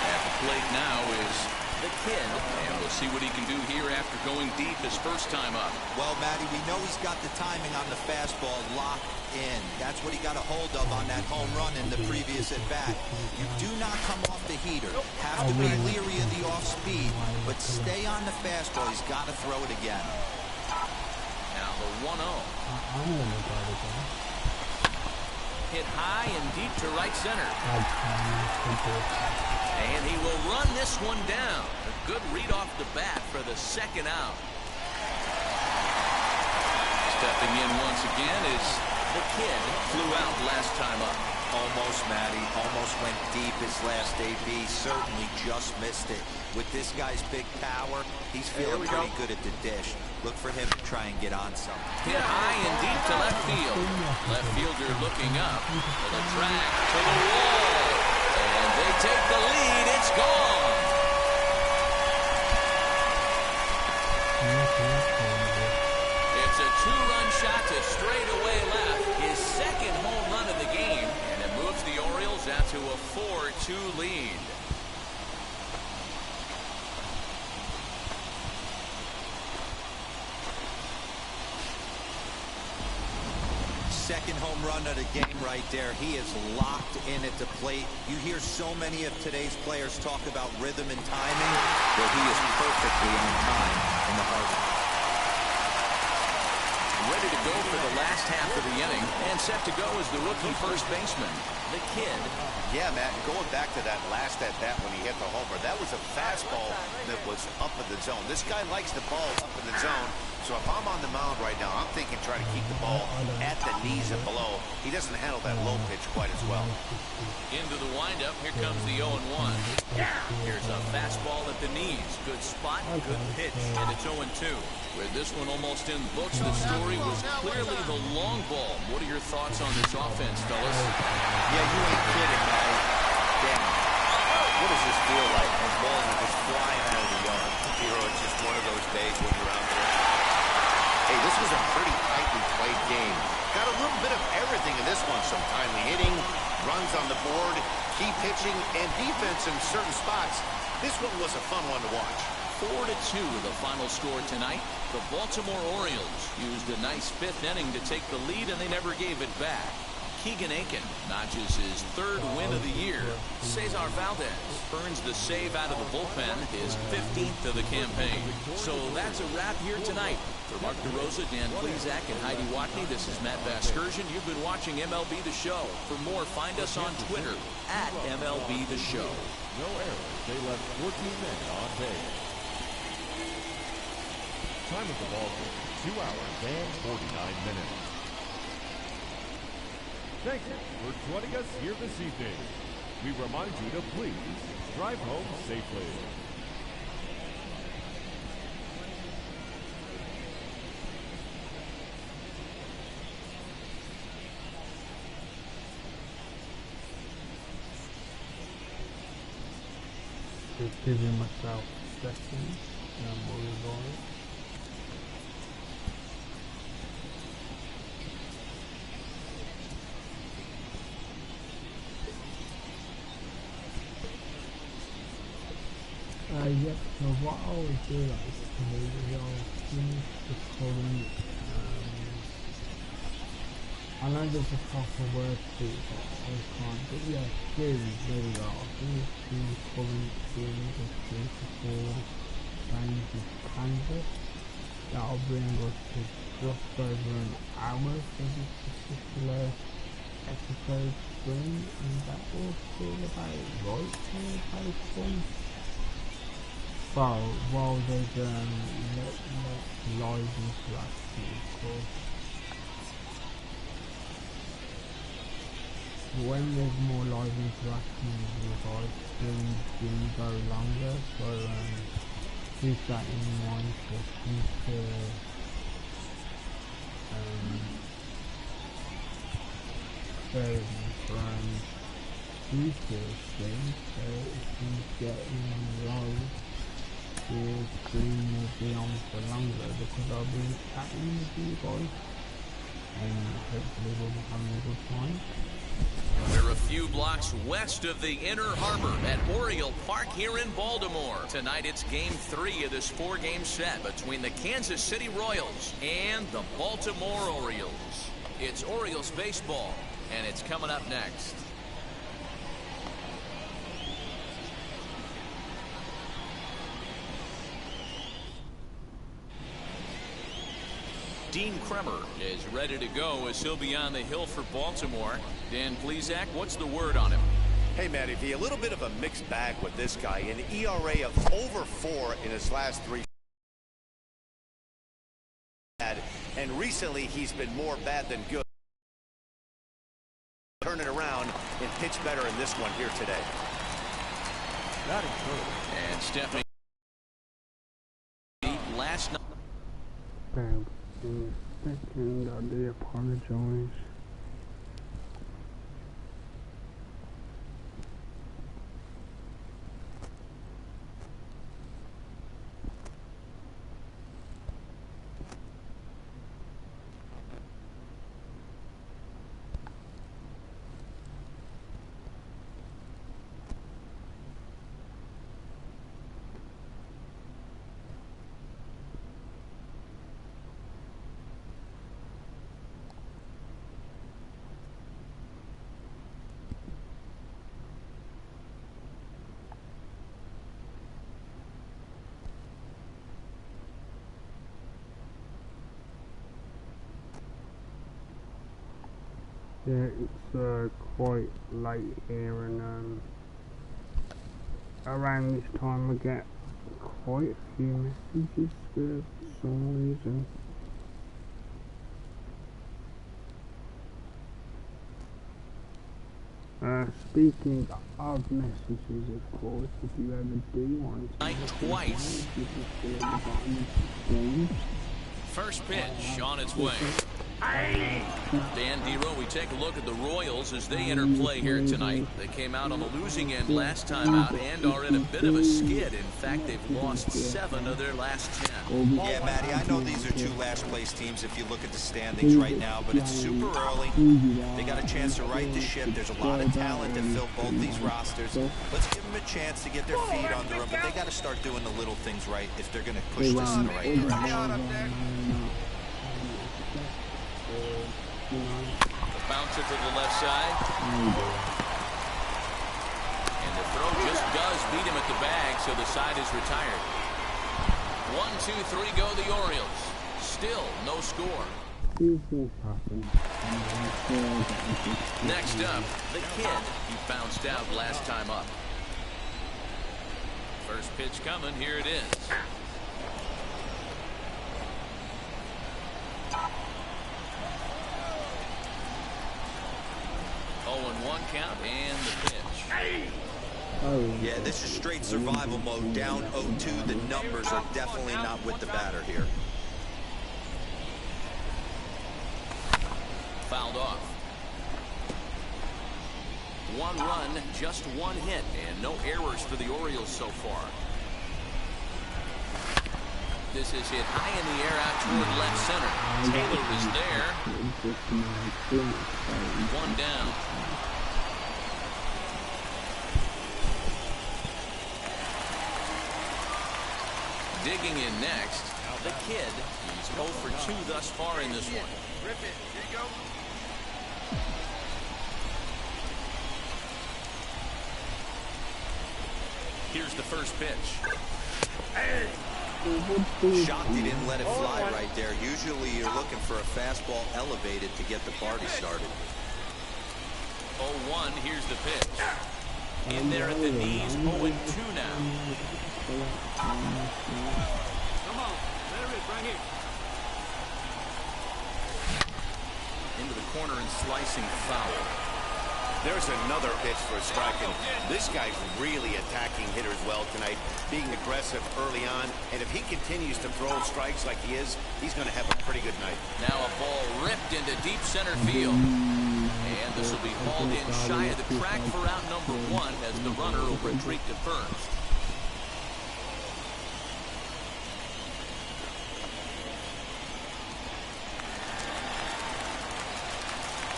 At the plate now is the kid, and we'll see what he can do here after going deep his first time up. Well, Matty, we know he's got the timing on the fastball locked in. That's what he got a hold of on that home run in the previous at-bat. You do not come off the heater. Have to be leery of the off-speed, but stay on the fastball. He's got to throw it again. Now the 1-0. Hit high and deep to right center. And he will run this one down. A good read off the bat for the second out. Stepping in once again is the kid. Flew out last time up. Almost, Matty. Almost went deep his last AB. Certainly just missed it. With this guy's big power, he's feeling pretty good at the dish. Look for him to try and get on something. Hit high and deep to left field. Left fielder looking up for the track to the wall. And they take the lead. It's gone. It's a two-run shot to straightaway left. His second home run of the game. And it moves the Orioles out to a 4-2 lead. Second home run of the game right there. He is locked in at the plate. You hear so many of today's players talk about rhythm and timing. Well, he is perfectly on time in the heart of it. Ready to go for the last half of the inning, and set to go is the rookie first baseman, the kid. Yeah, Matt, going back to that last at-bat when he hit the homer, that was a fastball that was up in the zone. This guy likes the ball up in the zone, so if I'm on the mound right now, I'm thinking try to keep the ball at the knees and below. He doesn't handle that low pitch quite as well. Into the windup, here comes the 0-1. Here's a fastball at the knees. Good spot, good pitch, and it's 0-2. With this one almost in the books, the story was clearly the long ball. What are your thoughts on this offense, fellas? Yeah, you ain't kidding, man. Damn. What does this feel like when balls are just flying out of the yard? Hero, it's just one of those days when you're out there. Hey, this was a pretty tightly played game. Got a little bit of everything in this one. Some timely hitting, runs on the board, key pitching, and defense in certain spots. This one was a fun one to watch. 4-2 the final score tonight. The Baltimore Orioles used a nice fifth inning to take the lead, and they never gave it back. Keegan Aiken notches his third win of the year. Cesar Valdez earns the save out of the bullpen, his 15th of the campaign. So that's a wrap here tonight. For Mark DeRosa, Dan Plesac, and Heidi Watney, this is Matt Vasgersian. You've been watching MLB The Show. For more, find us on Twitter at MLB The Show. No errors. They left 14 men on base. Time of the ball game, 2 hours and 49 minutes. Thank you for joining us here this evening. We remind you to please drive home safely. Just giving myself seconds and we're going. Yes, so what I would do like today is I'll finish the current, I know there's a couple words to it that I can't, but yeah, series, there we go. I'll finish the current series of 3 to 4 games of Kansas. That'll bring us to just over an hour for this particular episode stream, and that will feel about right for about fun. So, while there's live interaction, of course, when there's more live interaction with live streams do go longer, so keep that in mind for future very much around seriously, so if he's getting low, his stream will be on for longer because I'll be chatting with you guys and hopefully we'll be having a good time. We're a few blocks west of the Inner Harbor at Oriole Park here in Baltimore. Tonight it's Game 3 of this 4-game set between the Kansas City Royals and the Baltimore Orioles. It's Orioles baseball, and it's coming up next. Dean Kremer is ready to go as he'll be on the hill for Baltimore. Dan Plesac, what's the word on him? Hey, Matty V, a little bit of a mixed bag with this guy. An ERA of over 4 in his last 3. And recently, he's been more bad than good. Turn it around and pitch better in this one here today. That is good. And stepping last night. In a second, I do apologize. Yeah, it's quite late here, and around this time I get quite a few messages for some reason. Speaking of messages, of course, if you ever do want to twice. First pitch on its way. Dan Dero, we take a look at the Royals as they enter play here tonight. They came out on the losing end last time out and are in a bit of a skid. In fact, they've lost 7 of their last 10. Yeah, Matty, I know these are 2 last-place teams if you look at the standings right now, but it's super early. They got a chance to right the ship. There's a lot of talent that fill both these rosters. Let's give them a chance to get their feet under them, but they got to start doing the little things right if they're going to push this in the right direction. Bouncer to the left side. And the throw just does beat him at the bag, so the side is retired. 1, 2, 3 go the Orioles. Still no score. Next up, the kid. He bounced out last time up. First pitch coming. Here it is. 0-1 count and the pitch. Yeah, this is straight survival mode. Down 0-2. The numbers are definitely not with the batter here. Fouled off. 1 run, just 1 hit, and no errors for the Orioles so far. This is hit high in the air out toward left center. Taylor is there. 1 down. Digging in next, the kid. He's 0 for 2 thus far in this one. Rip it. Here you go. Here's the first pitch. Shocked he didn't let it fly right there. Usually you're looking for a fastball elevated to get the party started. 0-1, here's the pitch. In there at the knees, 0-2 now. Come on. There it is, right here. Into the corner and slicing foul. There's another pitch for a strike, and this guy's really attacking hitters well tonight, being aggressive early on, and if he continues to throw strikes like he is, he's going to have a pretty good night. Now a ball ripped into deep center field. And this will be hauled in shy of the track for out number 1 as the runner will retreat to first.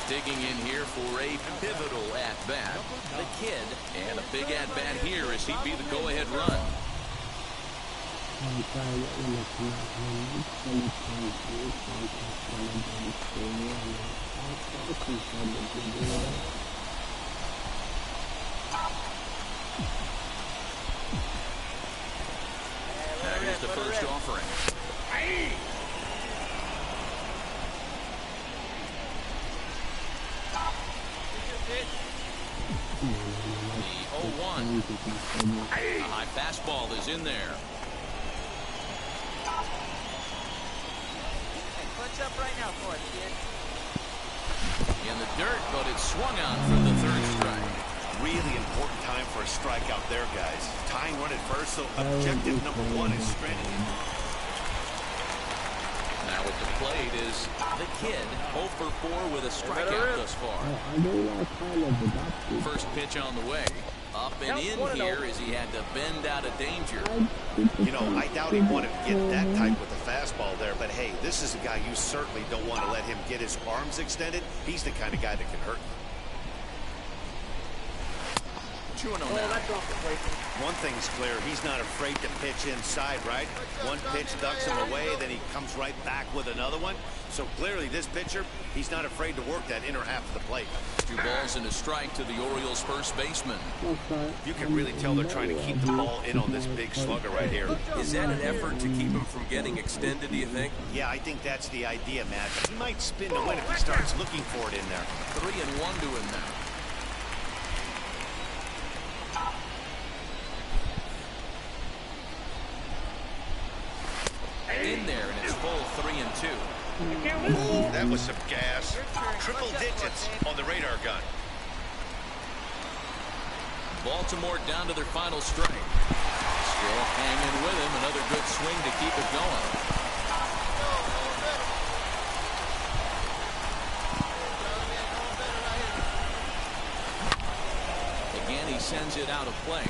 Digging in here for a pivotal at-bat, the kid, and a big at-bat here as he'd be the go-ahead run. Here's the first offering. The 0-1. A high fastball is in there. Punch up right now for it, kid. In the dirt, but it's swung on for the third strike. Really important time for a strikeout there, guys. Tying run at first, so objective number 1 is stranded. Now at the plate is the kid, 0 for 4 with a strikeout thus far. First pitch on the way. Up and in here as he had to bend out of danger. You know, I doubt he'd want to get that type with a fastball there, but hey, this is a guy you certainly don't want to let him get his arms extended. He's the kind of guy that can hurt. 2-0 now. One thing's clear, he's not afraid to pitch inside, right? One pitch ducks him away, then he comes right back with another one. So clearly this pitcher, he's not afraid to work that inner half of the plate. 2 balls and a strike to the Orioles' first baseman. You can really tell they're trying to keep the ball in on this big slugger right here. Is that an effort to keep him from getting extended, do you think? Yeah, I think that's the idea, Matt. He might spin to win if he starts looking for it in there. 3-1 to him now. In there, and it's full 3-2. Ooh, that was some gas. Triple digits on the radar gun. Baltimore down to their final strike. Still hanging with him. Another good swing to keep it going. Again, he sends it out of play.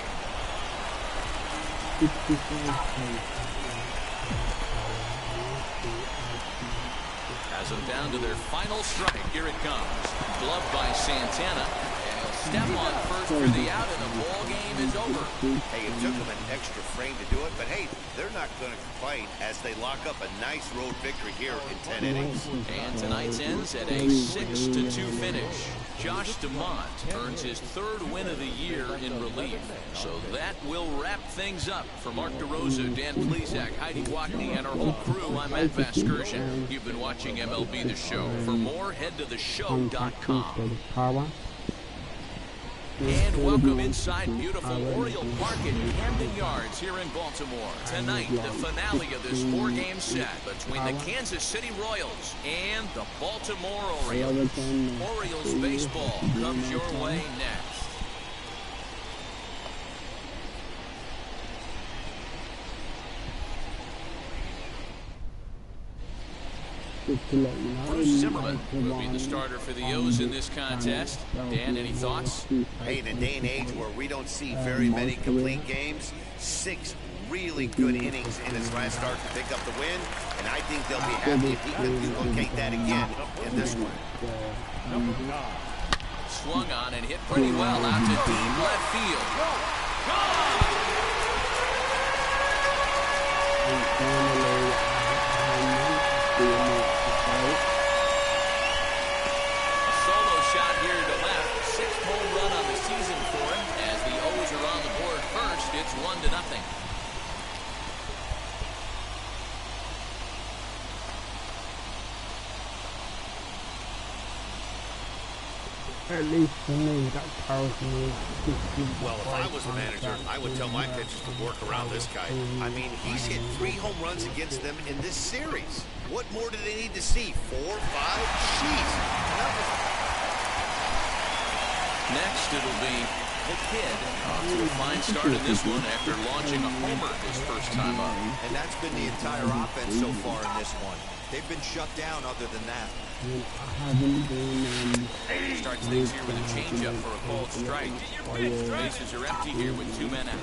Has them down to their final strike. Here it comes. Gloved by Santana. Step on first for the out, and the ball game is over. Hey, it took them an extra frame to do it, but hey, they're not going to complain as they lock up a nice road victory here in 10 innings. And tonight's ends at a 6-2 finish. Josh DeMont earns his 3rd win of the year in relief. So that will wrap things up. For Mark DeRosa, Dan Plesac, Heidi Watney, and our whole crew, I'm Matt Vasgersian. You've been watching MLB The Show. For more, head to theshow.com. And welcome inside beautiful Oriole Park at Camden Yards here in Baltimore. Tonight, the finale of this 4-game set between the Kansas City Royals and the Baltimore Orioles. Orioles baseball comes your way next. Bruce Zimmerman will be the starter for the O's in this contest. Dan, any thoughts? Hey, in a day and age where we don't see very many complete games, 6 really good innings in his last start to pick up the win, and I think they'll be happy if he can duplicate that again in this one. Swung on and hit pretty well out to deep left field. Gone! Solo shot here to left. 6th home run on the season for him. As the O's are on the board first, it's 1-0. At least for me, that tells me. Well, if I was a manager, I would tell my pitchers to work around this guy. I mean, he's hit 3 home runs against them in this series. What more do they need to see? 4, 5? Jeez. Next, it'll be the kid. Off to a fine start in this one after launching a homer his first time up. And that's been the entire offense so far in this one. They've been shut down other than that. I haven't been... Starts things here with a changeup for a called strike. Bases are empty here with 2 men out.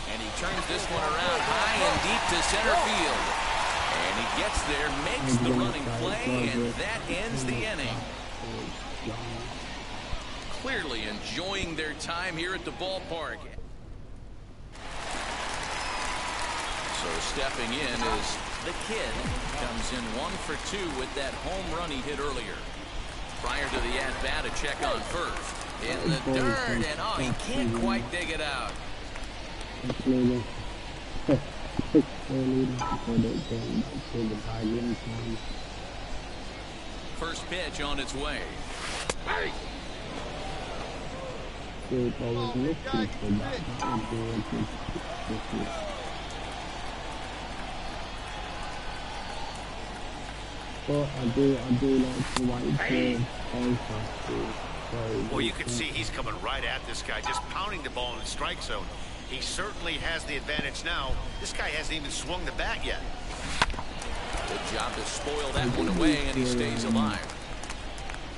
And he turns this one around high and deep to center field. And he gets there, makes the running play, and that ends the inning. Clearly enjoying their time here at the ballpark. So stepping in is the kid. Comes in 1 for 2 with that home run he hit earlier. Prior to the at-bat, a check on first. In the dirt, and oh, he can't quite dig it out. First pitch on its way. Hey! But I do like to wait Well, you can see he's coming right at this guy, just pounding the ball in the strike zone. He certainly has the advantage now. This guy hasn't even swung the bat yet. Good job to spoil that one away, and he stays alive.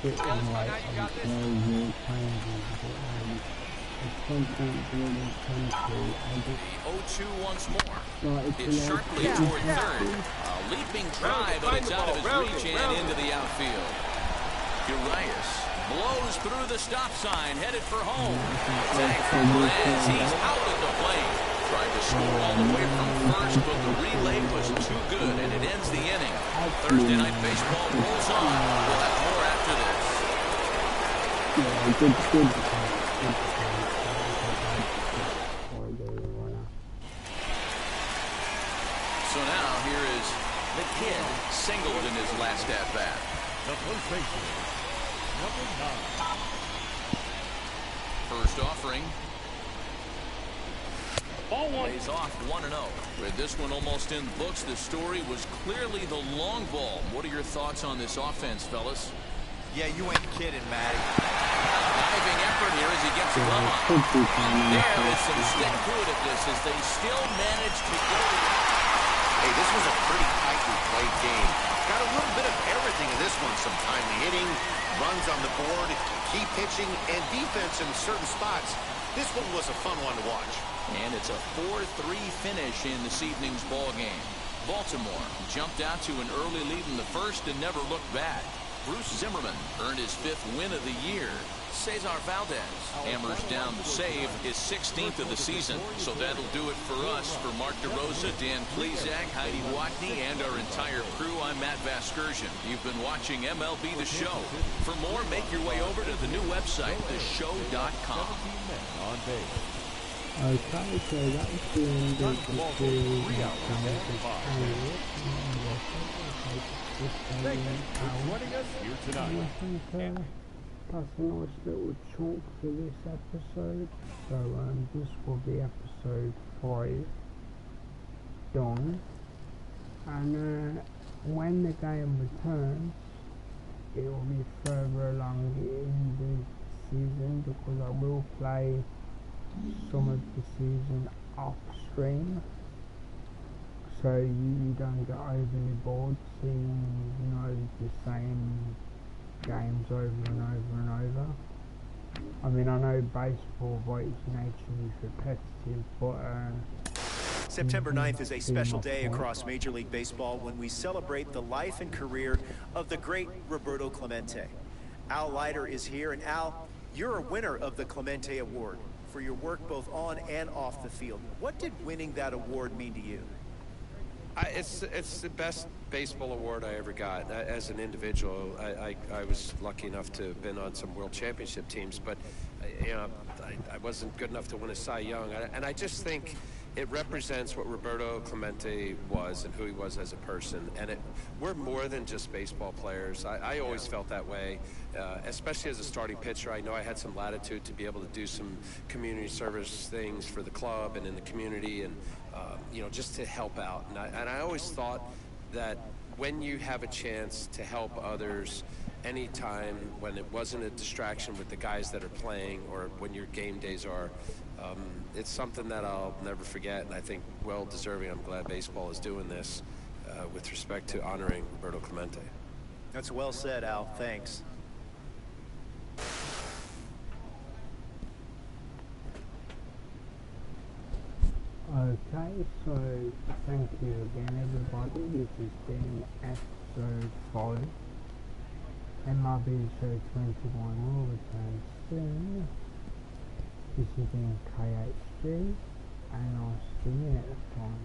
You got this. The 0-2 once more. It's sharply toward third. A leaping try, but it's out of his reach and into the outfield. Urias blows through the stop sign, headed for home. Tag for Perez. He's out at the plate. Tried to score all the way from first, but the relay was too good, and it ends the inning. Thursday Night Baseball rolls on. We'll have more after this. So now here is the kid, singled in his last at-bat. The first baseman, number 9. First offering. Ball one. Lays off 1-0. With this one almost in the books, the story was clearly the long ball. What are your thoughts on this offense, fellas? Yeah, you ain't kidding, Matty. Diving effort here as he gets it up. There is some stick-to-itiveness as they still manage to go. Hey, this was a pretty tightly played game. Got a little bit of everything in this one. Some timely hitting, runs on the board, key pitching, and defense in certain spots. This one was a fun one to watch. And it's a 4-3 finish in this evening's ball game. Baltimore jumped out to an early lead in the first and never looked back. Bruce Zimmerman earned his 5th win of the year. Cesar Valdez hammers down the save, his 16th of the season. So that'll do it for us. For Mark DeRosa, Dan Plezak, Heidi Watney, and our entire crew, I'm Matt Vasgersian. You've been watching MLB The Show. For more, make your way over to the new website, theshow.com. On base. Okay, so that's the end of the series. Thank you for joining us here tonight. That's a nice little chalk for this episode. So this will be episode 5 done. And when the game returns, it will be further along in the season because I will play some of the season off stream. So you don't get overly bored seeing, the same games over and over and over. I mean, I know baseball by its nature is repetitive, but September 9th is a special day across Major League Baseball when we celebrate the life and career of the great Roberto Clemente. Al Leiter is here, and Al, you're a winner of the Clemente Award for your work both on and off the field. What did winning that award mean to you? It's the best baseball award I ever got. As an individual, I was lucky enough to have been on some world championship teams, but I wasn't good enough to win a Cy Young. And I just think it represents what Roberto Clemente was and who he was as a person. And we're more than just baseball players. I always felt that way, especially as a starting pitcher. I know I had some latitude to be able to do some community service things for the club and in the community, and just to help out. And I always thought that when you have a chance to help others anytime when it wasn't a distraction with the guys that are playing or when your game days are, It's something that I'll never forget, and I think well deserving. I'm glad baseball is doing this with respect to honoring Roberto Clemente. That's well said, Al. Thanks. Okay, so thank you again everybody. This has been episode 5. MLB show 21 will return soon. This has been KHG, and I'll see you next time.